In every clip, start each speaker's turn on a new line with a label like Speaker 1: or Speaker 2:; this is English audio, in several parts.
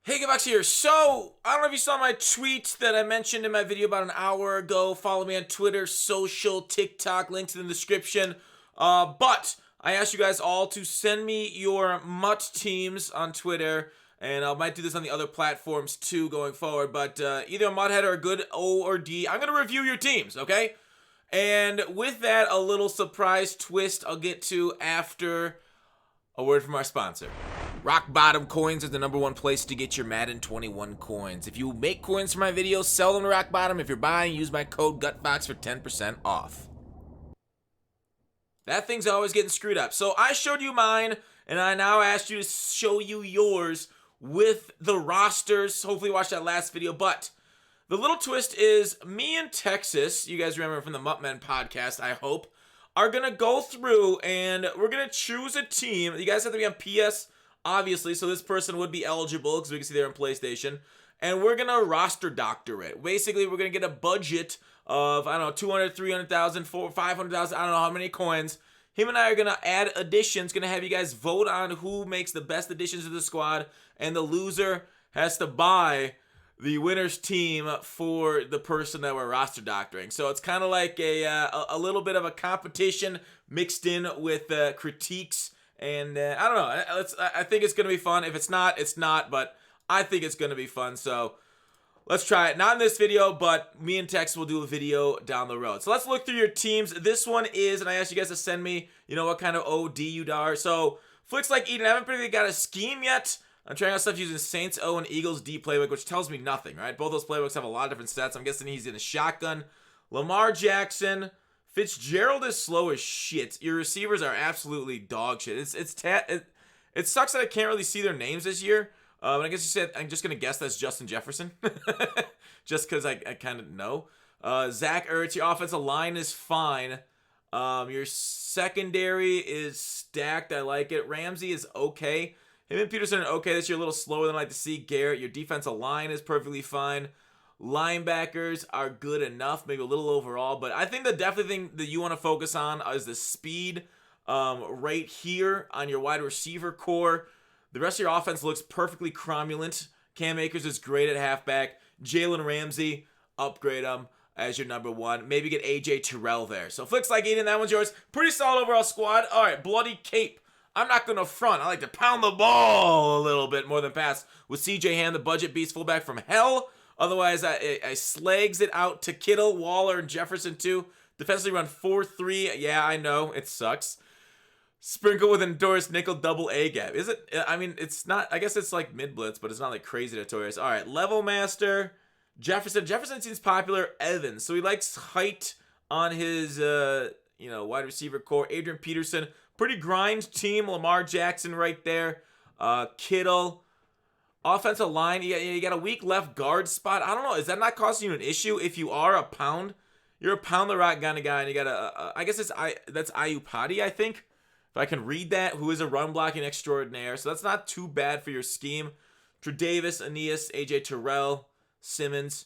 Speaker 1: Hey, Gabox here. So, I don't know if you saw my tweet that I mentioned in my video about an hour ago. Follow me on Twitter, social, TikTok, links in the description. But I asked you guys all to send me your MUT teams on Twitter, and I might do this on the other platforms too going forward. But either a MUT head or a good O or D, I'm going to review your teams, okay? And with that, a little surprise twist I'll get to after a word from our sponsor. Rock Bottom Coins is the #1 place to get your Madden 21 coins. If you make coins for my videos, sell them to Rock Bottom. If you're buying, use my code GUTBOX for 10% off. That thing's always getting screwed up. So I showed you mine, and I now asked you to show you yours with the rosters. Hopefully you watched that last video, but the little twist is me and Texas, you guys remember from the Muttmen podcast, I hope, are going to go through and we're going to choose a team. You guys have to be on PS, obviously, so this person would be eligible because we can see they're on PlayStation. And we're going to roster doctor it. Basically, we're going to get a budget of, I don't know, 200, 300,000, 500,000, I don't know how many coins. Him and I are going to add additions, going to have you guys vote on who makes the best additions to the squad. And the loser has to buy the winner's team for the person that we're roster doctoring. So it's kind of like a little bit of a competition mixed in with critiques. And I don't know. I think it's going to be fun. If it's not, it's not. But I think it's going to be fun. So let's try it. Not in this video, but me and Tex will do a video down the road. So let's look through your teams. This one is, and I asked you guys to send me, what kind of OD you are. So Flicks Like Eden, I haven't really got a scheme yet. I'm trying out stuff using Saints O and Eagles D playbook, which tells me nothing, right? Both those playbooks have a lot of different stats. I'm guessing he's in a shotgun. Lamar Jackson. Fitzgerald is slow as shit. Your receivers are absolutely dog shit. It sucks that I can't really see their names this year. But I guess you said, I'm just going to guess that's Justin Jefferson. Just because I kind of know. Zach Ertz, your offensive line is fine. Your secondary is stacked. I like it. Ramsey is okay. Him and Peterson are okay this year, a little slower than I like to see. Garrett, your defensive line is perfectly fine. Linebackers are good enough, maybe a little overall. But I think the definitely thing that you want to focus on is the speed right here on your wide receiver core. The rest of your offense looks perfectly cromulent. Cam Akers is great at halfback. Jalen Ramsey, upgrade him as your #1. Maybe get A.J. Terrell there. So Flicks Like Eden, that one's yours. Pretty solid overall squad. All right, Bloody Cape. I'm not going to front. I like to pound the ball a little bit more than pass with C.J. Ham, the budget beast fullback from hell. Otherwise, I slags it out to Kittle, Waller, and Jefferson too. Defensively run 4-3. Yeah, I know. It sucks. Sprinkle with endorsed nickel double A gap. Is it? I mean, it's not. I guess it's like mid blitz, but it's not like crazy notorious. All right, Level Master. Jefferson. Jefferson seems popular. Evans. So he likes height on his, wide receiver core. Adrian Peterson. Pretty grind team. Lamar Jackson right there. Kittle. Offensive line. You got a weak left guard spot. I don't know. Is that not causing you an issue if you are a pound? You're a pound the rock kind of guy, and you got I guess that's Ayupati, I think. If I can read that, who is a run blocking extraordinaire. So that's not too bad for your scheme. Tre'Davious, Aeneas, AJ Terrell, Simmons.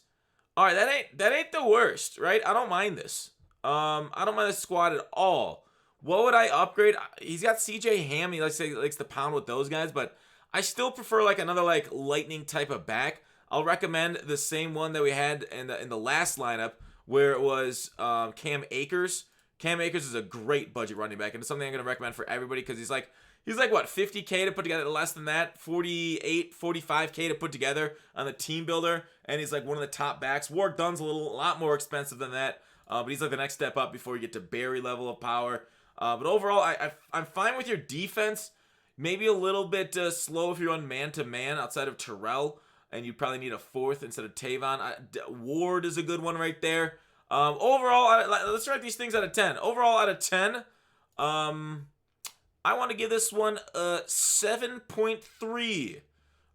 Speaker 1: All right, that ain't the worst, right? I don't mind this. I don't mind this squad at all. What would I upgrade? He's got CJ Ham. He likes to pound with those guys, but I still prefer like another like lightning type of back. I'll recommend the same one that we had in the last lineup where it was Cam Akers. Cam Akers is a great budget running back, and it's something I'm going to recommend for everybody because he's like what, 50K to put together, less than that, 48, 45K to put together on the team builder, and he's like one of the top backs. Warwick Dunn's a lot more expensive than that, but he's like the next step up before you get to Barry level of power. But overall, I'm fine with your defense. Maybe a little bit slow if you're on man-to-man outside of Terrell, and you probably need a fourth instead of Tavon. Ward is a good one right there. Overall, let's write these things out of 10. Overall, out of 10, I want to give this one a 7.3.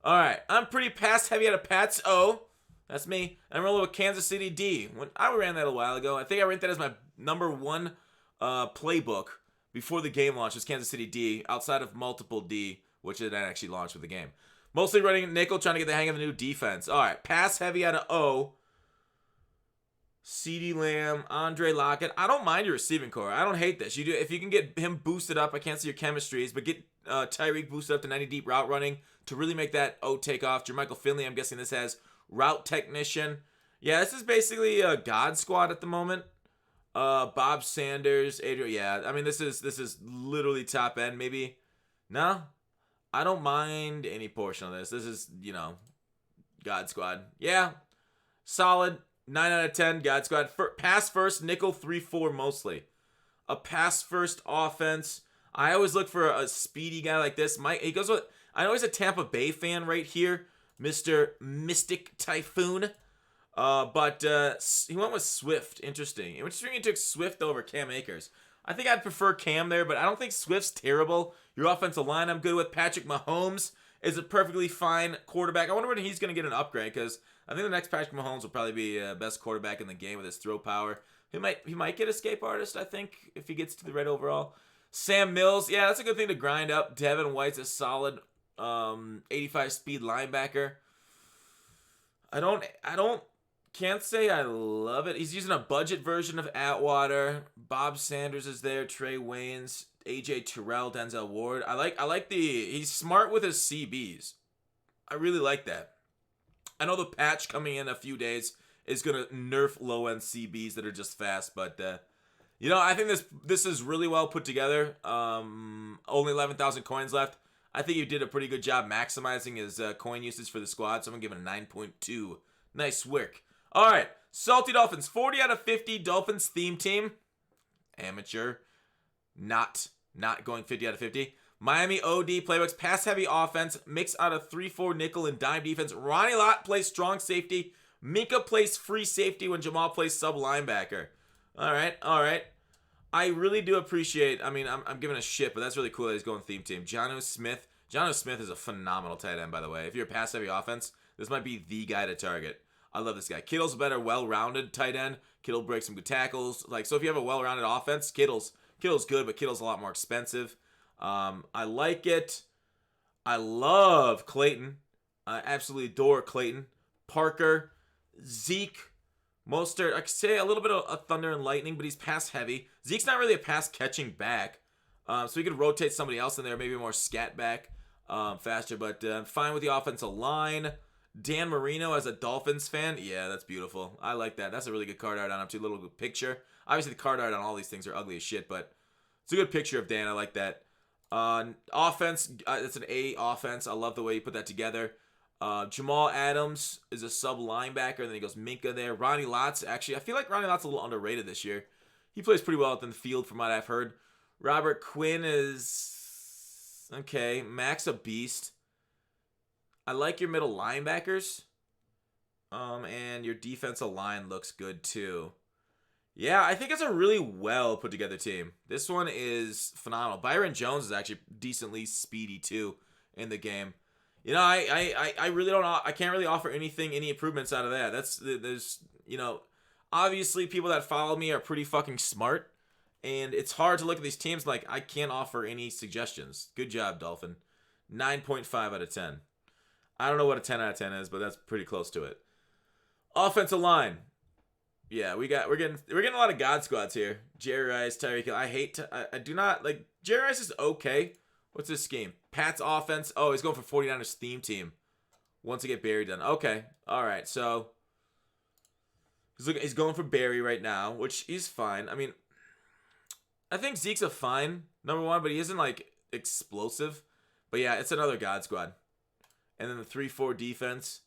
Speaker 1: All right, I'm pretty pass heavy out of PatsO. That's me. I'm rolling with Kansas City D. When I ran that a while ago, I think I ranked that as my #1 playbook before the game launch. Was Kansas City D outside of multiple D, which it actually launched with the game. Mostly running nickel, trying to get the hang of the new defense. All right, pass heavy out of O. CeeDee Lamb, Andre Lockett. I don't mind your receiving core. I don't hate this. If you can get him boosted up, I can't see your chemistries, but get Tyreek boosted up to 90 deep route running, to really make that O take off. Jermichael Finley, I'm guessing this has route technician. Yeah, this is basically a God squad at the moment. Bob Sanders, Adrian. Yeah, I mean this is literally top end. Maybe no, I don't mind any portion of this. This is God squad. Yeah, solid 9 out of 10. God squad. Pass first, nickel 3-4 mostly. A pass first offense. I always look for a speedy guy like this. He goes with. I know he's a Tampa Bay fan right here, Mr. Mystic Typhoon. But he went with Swift. Interesting. Interesting he took Swift over Cam Akers. I think I'd prefer Cam there, but I don't think Swift's terrible. Your offensive line I'm good with. Patrick Mahomes is a perfectly fine quarterback. I wonder when he's going to get an upgrade, because I think the next Patrick Mahomes will probably be best quarterback in the game with his throw power. He might get escape artist, I think, if he gets to the right overall. Sam Mills, yeah, that's a good thing to grind up. Devin White's a solid 85 speed linebacker. Can't say I love it. He's using a budget version of Atwater. Bob Sanders is there. Trey Waynes, AJ Terrell, Denzel Ward. I like he's smart with his CBs. I really like that. I know the patch coming in a few days is gonna nerf low end CBs that are just fast, but I think this is really well put together. Only 11,000 coins left. I think you did a pretty good job maximizing his coin usage for the squad, so I'm gonna give it a 9.2. Nice work. All right, Salty Dolphins, 40 out of 50. Dolphins theme team, amateur, not going 50 out of 50. Miami OD playbooks, pass heavy offense, mix out of 3-4 nickel and dime defense. Ronnie Lott plays strong safety. Minka plays free safety when Jamal plays sub linebacker. All right. I really do appreciate. I mean, I'm giving a shit, but that's really cool that he's going theme team. Jonnu Smith. Jonnu Smith is a phenomenal tight end, by the way. If you're a pass heavy offense, this might be the guy to target. I love this guy. Kittle's a better, well-rounded tight end. Kittle breaks some good tackles. So if you have a well-rounded offense, Kittle's good, but Kittle's a lot more expensive. I like it. I love Clayton. I absolutely adore Clayton. Parker, Zeke, Mostert. I could say a little bit of thunder and lightning, but he's pass heavy. Zeke's not really a pass catching back, so we could rotate somebody else in there, maybe more scat back, faster. But I'm fine with the offensive line. Dan Marino as a Dolphins fan. Yeah, that's beautiful. I like that. That's a really good card art on him too. Little picture. Obviously, the card art on all these things are ugly as shit, but it's a good picture of Dan. I like that. Offense. It's an A offense. I love the way you put that together. Jamal Adams is a sub linebacker, and then he goes Minka there. Ronnie Lott's actually, I feel like Ronnie Lott's a little underrated this year. He plays pretty well out in the field from what I've heard. Robert Quinn is okay. Max a beast. I like your middle linebackers. And your defensive line looks good too. Yeah, I think it's a really well put together team. This one is phenomenal. Byron Jones is actually decently speedy too in the game. I really don't. I can't really offer any improvements out of that. There's obviously people that follow me are pretty fucking smart, and it's hard to look at these teams like I can't offer any suggestions. Good job, Dolphin. 9.5 out of 10. I don't know what a 10 out of 10 is, but that's pretty close to it. Offensive line. Yeah, we're getting a lot of God squads here. Jerry Rice, Tyreek Hill. I do not like Jerry Rice is okay. What's this scheme? Pat's offense. Oh, he's going for 49ers theme team. Once I get Barry done. Okay. All right. So he's going for Barry right now, which is fine. I mean, I think Zeke's a fine number one, but he isn't like explosive. But yeah, it's another God squad. And then the 3-4 defense.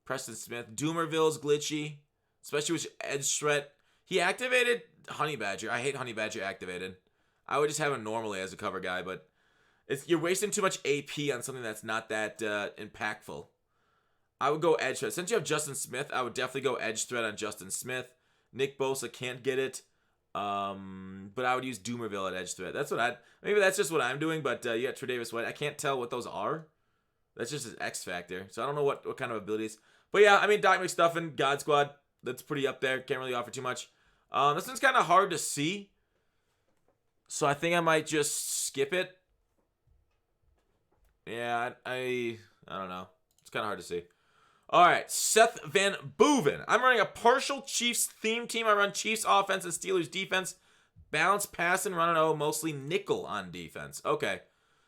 Speaker 1: Preston Smith. Doomerville's glitchy, especially with edge threat. He activated Honey Badger. I hate Honey Badger activated. I would just have him normally as a cover guy, but you're wasting too much AP on something that's not that impactful. I would go edge threat. Since you have Justin Smith, I would definitely go edge threat on Justin Smith. Nick Bosa can't get it. But I would use Doomerville at edge threat. Maybe that's just what I'm doing, but you got Tre'Davious White. I can't tell what those are. That's just his X factor. So I don't know what kind of abilities. But yeah, I mean, Doc McStuffin, God Squad, that's pretty up there. Can't really offer too much. This one's kind of hard to see. So I think I might just skip it. Yeah, I don't know. It's kind of hard to see. All right, Seth Van Boeven. I'm running a partial Chiefs theme team. I run Chiefs offense and Steelers defense. Balance, pass, and run and O, mostly nickel on defense. Okay.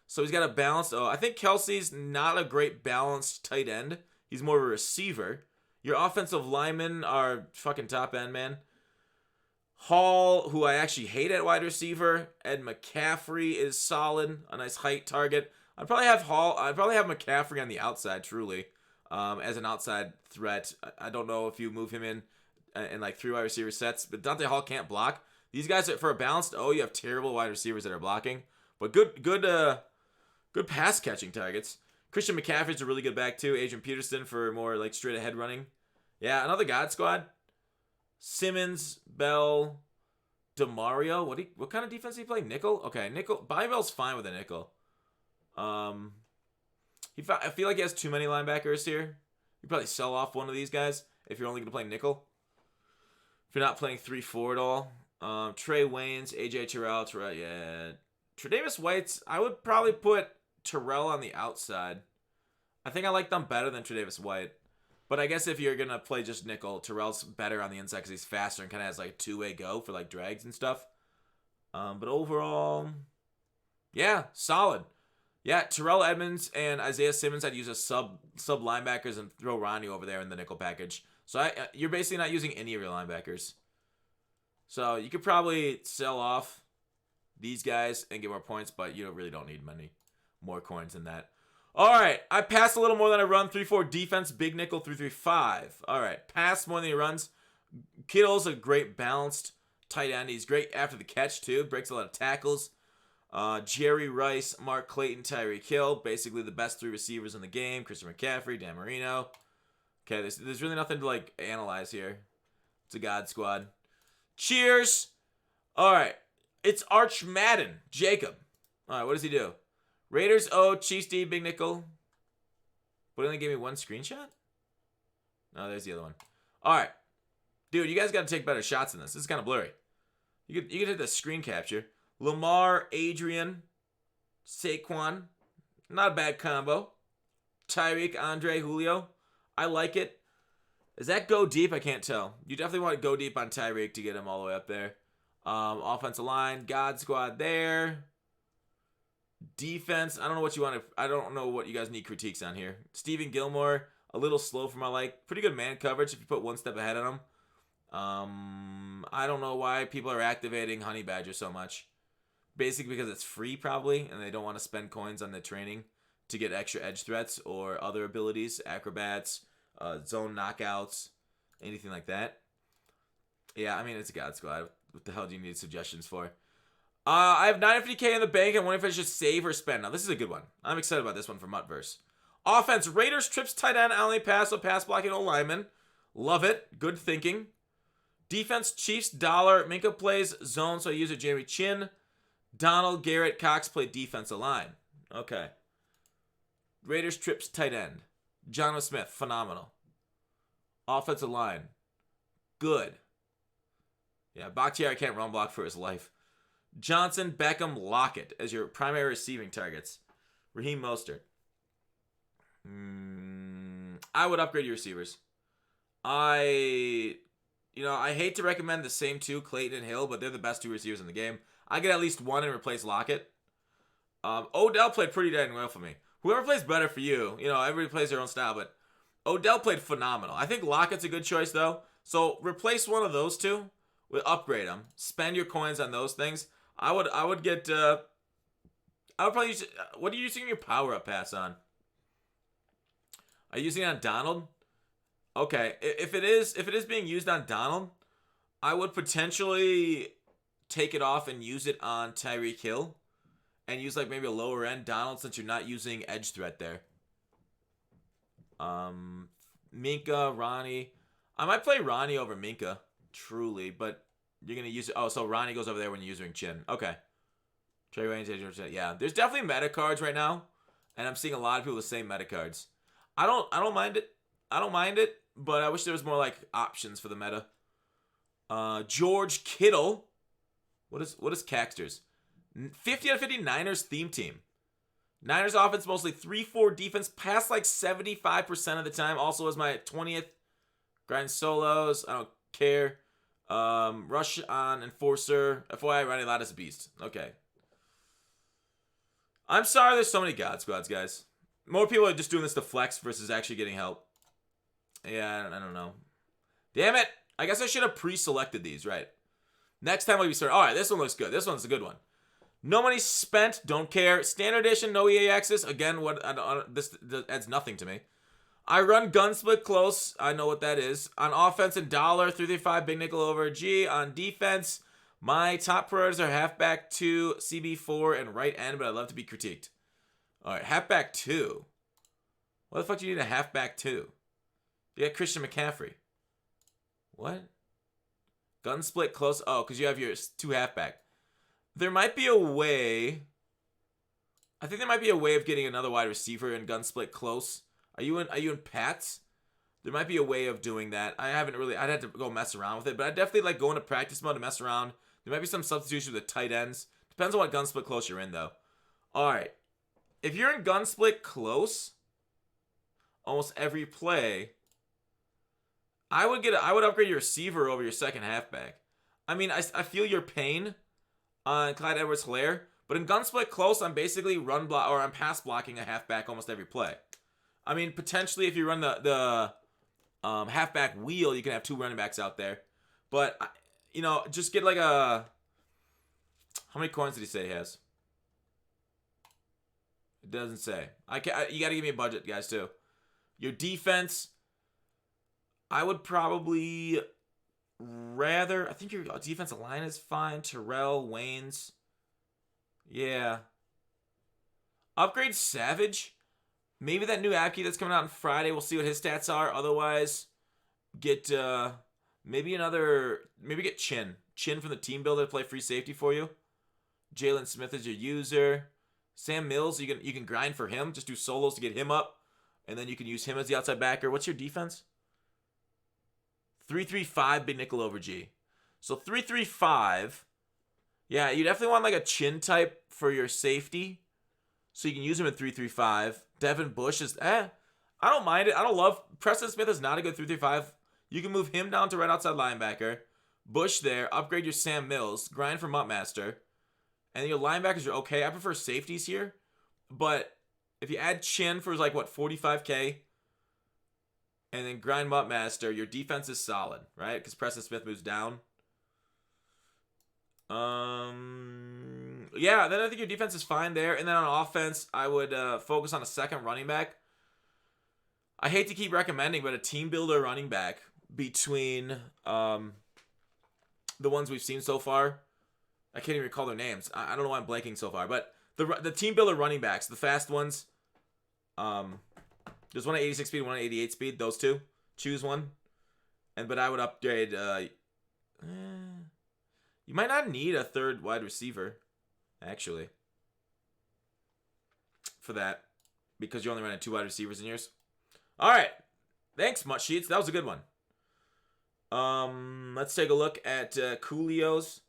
Speaker 1: So he's got a balanced. Oh, I think Kelsey's not a great balanced tight end. He's more of a receiver. Your offensive linemen are fucking top end, man. Hall, who I actually hate at wide receiver. Ed McCaffrey is solid, a nice height target. I'd probably have Hall. I'd probably have McCaffrey on the outside, truly, as an outside threat. I don't know if you move him in like 3 wide receiver sets, but Dante Hall can't block. These guys are for a balanced. Oh, you have terrible wide receivers that are blocking, but good pass catching targets. Christian McCaffrey's a really good back too. Adrian Peterson for more like straight ahead running. Yeah, another God squad. Simmons, Bell, DeMario. What kind of defense do he play? Nickel? Okay, nickel. Bobby Bell's fine with a nickel. I feel like he has too many linebackers here. You probably sell off one of these guys if you're only going to play nickel. If you're not playing 3-4 at all. Trey Waynes, AJ Terrell, yeah. Tre'Davious White's, I would probably put Terrell on the outside. I think I like them better than Tre'Davious White. But I guess if you're going to play just nickel, Terrell's better on the inside because he's faster and kind of has like a two-way go for like drags and stuff. But overall, yeah, solid. Yeah, Terrell Edmonds and Isaiah Simmons, I'd use as sub linebackers and throw Ronnie over there in the nickel package. So you're basically not using any of your linebackers. So you could probably sell off these guys and get more points, but you really don't need many more coins than that. All right, I passed a little more than I run. 3-4 defense, big nickel, 3-3-5. All right, pass more than he runs. Kittle's a great balanced tight end. He's great after the catch, too. Breaks a lot of tackles. Jerry Rice, Mark Clayton, Tyreek Hill. Basically the best 3 receivers in the game. Christian McCaffrey, Dan Marino. Okay, there's really nothing to, like, analyze here. It's a God squad. Cheers. All right, it's Arch Madden, Jacob. All right, what does he do? Raiders O, Chiefs D, big nickel. But it only gave me one screenshot? No, there's the other one. All right. Dude, you guys got to take better shots than this. This is kind of blurry. You could hit the screen capture. Lamar, Adrian, Saquon. Not a bad combo. Tyreek, Andre, Julio. I like it. Does that go deep? I can't tell. You definitely want to go deep on Tyreek to get him all the way up there. Offensive line, God squad there. Defense, I don't know what you want to. I don't know what you guys need critiques on here. Stephen Gilmore, a little slow for my like. Pretty good man coverage if you put one step ahead of him. I don't know why people are activating Honey Badger so much. Basically because it's free probably, and they don't want to spend coins on the training to get extra edge threats or other abilities, acrobats, zone knockouts, anything like that. Yeah, I mean it's a God squad. What the hell do you need suggestions for? I have 950k in the bank. I'm wondering if I should save or spend. Now, this is a good one. I'm excited about this one for MUTverse. Offense, Raiders, trips, tight end, only pass, so pass blocking, O lineman. Love it. Good thinking. Defense, Chiefs, dollar. Minka plays zone, so I use it. Jeremy Chin. Donald, Garrett, Cox play defensive line. Okay. Raiders, trips, tight end. John Smith, phenomenal. Offensive line, good. Yeah, Bakhtiari can't run block for his life. Johnson, Beckham, Lockett as your primary receiving targets. Raheem Mostert. I would upgrade your receivers. I hate to recommend the same 2, Clayton and Hill, but they're the best 2 receivers in the game. I get at least one and replace Lockett. Odell played pretty dang well for me. Whoever plays better for you, everybody plays their own style, but Odell played phenomenal. I think Lockett's a good choice, though. So replace one of those 2 with upgrade them. Spend your coins on those things. I would probably use, what are you using your power-up pass on? Are you using it on Donald? Okay, if it is being used on Donald, I would potentially take it off and use it on Tyreek Hill and use like maybe a lower end Donald since you're not using edge threat there. Minka, Ronnie. I might play Ronnie over Minka, truly, but you're going to use it. Oh, so Ronnie goes over there when you're using Chin. Okay. Trey Waynes, yeah. There's definitely meta cards right now, and I'm seeing a lot of people with the same meta cards. I don't mind it. I don't mind it, but I wish there was more like options for the meta. George Kittle. What is Caxter's? 50 out of 50 Niners theme team. Niners offense mostly 3-4 defense, pass like 75% of the time. Also as my 20th. Grind solos. I don't care. Rush on enforcer. FYI, Ronnie Lott is a beast. Okay. I'm sorry there's so many God Squads, guys. More people are just doing this to flex versus actually getting help. Yeah, I don't know. Damn it. I guess I should have pre-selected these, right? Next time we start. All right, this one looks good. This one's a good one. No money spent. Don't care. Standard edition. No EA access. Again, this adds nothing to me. I run gun split close. I know what that is. On offense and dollar, 335 big nickel over G. On defense, my top priorities are halfback 2, CB4, and right end, but I'd love to be critiqued. All right, halfback 2. What the fuck do you need a halfback 2? You got Christian McCaffrey. What? Gun split close. Oh, because you have your 2 halfback. There might be a way. I think there might be a way of getting another wide receiver in gun split close. Are you in Pats? There might be a way of doing that. I haven't really. I'd have to go mess around with it, but I definitely like go into practice mode to mess around. There might be some substitution with the tight ends. Depends on what gun split close you're in, though. All right, if you're in gun split close, almost every play, I would upgrade your receiver over your second halfback. I mean, I feel your pain on Clyde Edwards-Helaire, but in gun split close, I'm basically I'm pass blocking a halfback almost every play. I mean, potentially if you run the halfback wheel, you can have 2 running backs out there. But, you know, just get like a... How many coins did he say he has? It doesn't say. You got to give me a budget, guys, too. Your defense, I would probably rather... I think your defensive line is fine. Terrell, Waynes. Yeah. Upgrade Savage. Maybe that new app key that's coming out on Friday. We'll see what his stats are. Otherwise, get maybe get Chin. Chin from the team builder to play free safety for you. Jalen Smith is your user. Sam Mills, you can grind for him. Just do solos to get him up. And then you can use him as the outside backer. What's your defense? 3-3-5 big nickel over G. So 3-3-5. Yeah, you definitely want like a Chin type for your safety. So you can use him in 3-3-5. Devin Bush is I don't mind it. I don't love Preston Smith is not a good 3-3-5. You can move him down to right outside linebacker. Bush there. Upgrade your Sam Mills. Grind for MUT Master. And your linebackers are okay. I prefer safeties here. But if you add Chin for like what 45K and then grind MUT Master, your defense is solid, right? Because Preston Smith moves down. Yeah, then I think your defense is fine there. And then on offense, I would focus on a second running back. I hate to keep recommending, but a team builder running back between the ones we've seen so far. I can't even recall their names. I don't know why I'm blanking so far. But the team builder running backs, the fast ones, there's one at 86 speed, one at 88 speed. Those two. Choose one. But I would upgrade... you might not need a third wide receiver, actually, for that, because you're only running 2 wide receivers in yours. All right. Thanks, MUT Sheets. That was a good one. Let's take a look at Coolios.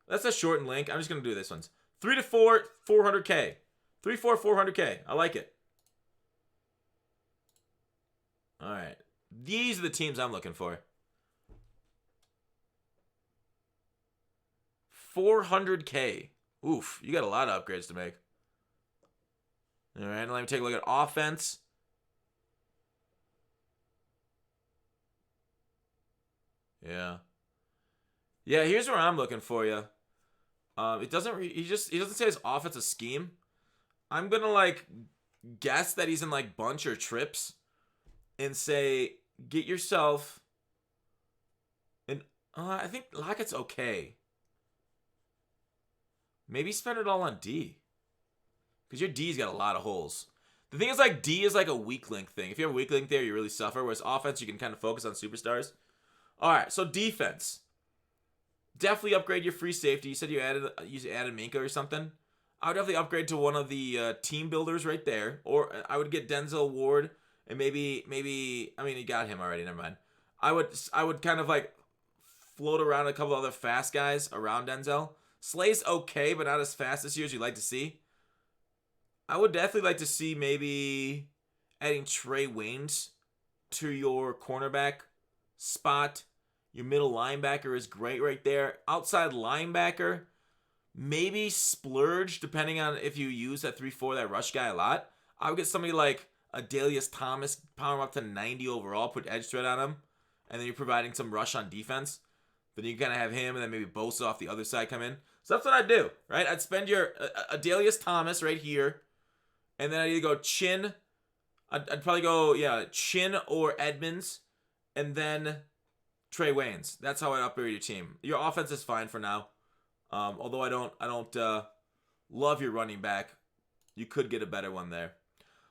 Speaker 1: That's a shortened link. I'm just going to do this one. 3-4, 400K. 3-4, 400K. I like it. All right. These are the teams I'm looking for. 400K. Oof, you got a lot of upgrades to make. All right, let me take a look at offense. Yeah. Yeah, here's where I'm looking for you. He doesn't say his offensive scheme. I'm going to like guess that he's in like bunch or trips and say get yourself an I think Lockett's okay. Maybe spend it all on D. Because your D's got a lot of holes. The thing is, like, D is like a weak link thing. If you have a weak link there, you really suffer. Whereas offense, you can kind of focus on superstars. All right, so defense. Definitely upgrade your free safety. You said you added Minka or something. I would definitely upgrade to one of the team builders right there. Or I would get Denzel Ward. And maybe, I mean, you got him already. Never mind. I would kind of, like, float around a couple other fast guys around Denzel. Slay's okay, but not as fast this year as you'd like to see. I would definitely like to see maybe adding Trey Waynes to your cornerback spot. Your middle linebacker is great right there. Outside linebacker, maybe splurge depending on if you use that 3-4, that rush guy a lot. I would get somebody like Adalius Thomas, power him up to 90 overall, put edge threat on him, and then you're providing some rush on defense. Then you kind of have him, and then maybe Bosa off the other side come in. So that's what I'd do, right? I'd spend your Adalius Thomas right here, and then I'd either go Chin. I'd probably go, yeah, Chin or Edmonds, and then Trey Waynes. That's how I'd upgrade your team. Your offense is fine for now. Although I don't love your running back. You could get a better one there.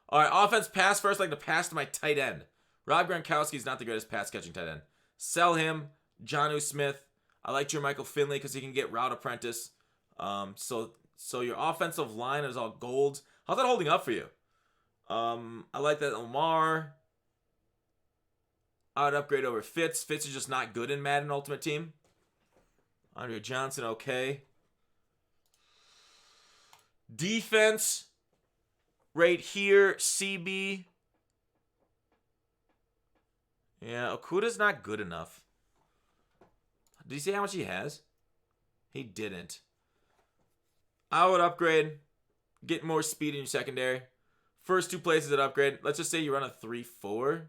Speaker 1: All right, offense pass first. I like to pass to my tight end. Rob Gronkowski's not the greatest pass-catching tight end. Sell him. Jonnu Smith. I like Jermichael Finley because he can get route apprentice. So your offensive line is all gold. How's that holding up for you? I like that Lamar. I would upgrade over Fitz. Fitz is just not good in Madden Ultimate Team. Andre Johnson, okay. Defense, right here, CB. Yeah, Okuda's not good enough. Did he say how much he has? He didn't. I would upgrade. Get more speed in your secondary. First two places that upgrade. Let's just say you run a 3-4.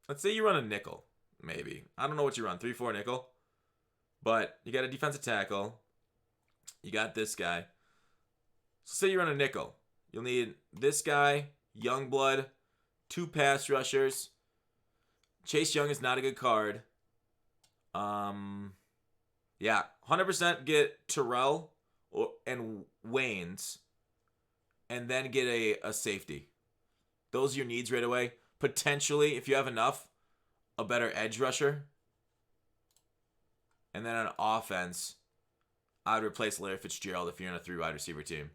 Speaker 1: Let's say you run a nickel, maybe. I don't know what you run, 3-4 nickel. But you got a defensive tackle. You got this guy. So say you run a nickel. You'll need this guy, Youngblood, 2 pass rushers. Chase Young is not a good card. Yeah, 100% get Terrell and Waynes, and then get a safety. Those are your needs right away. Potentially, if you have enough, a better edge rusher. And then on offense, I would replace Larry Fitzgerald if you're in a 3 wide receiver team.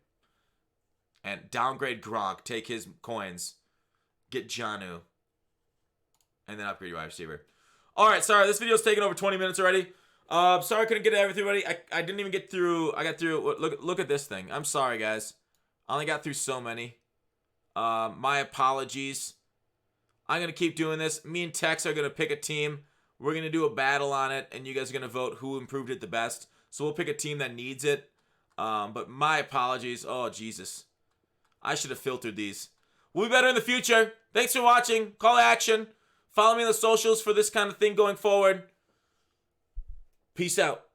Speaker 1: And downgrade Gronk, take his coins, get Jonnu, and then upgrade your wide receiver. All right, sorry, this video's taken over 20 minutes already. Sorry I couldn't get to everybody. I didn't even get through. I got through. Look at this thing. I'm sorry, guys. I only got through so many. My apologies. I'm going to keep doing this. Me and Tex are going to pick a team. We're going to do a battle on it, and you guys are going to vote who improved it the best. So we'll pick a team that needs it. But my apologies. Oh, Jesus. I should have filtered these. We'll be better in the future. Thanks for watching. Call to action. Follow me on the socials for this kind of thing going forward. Peace out.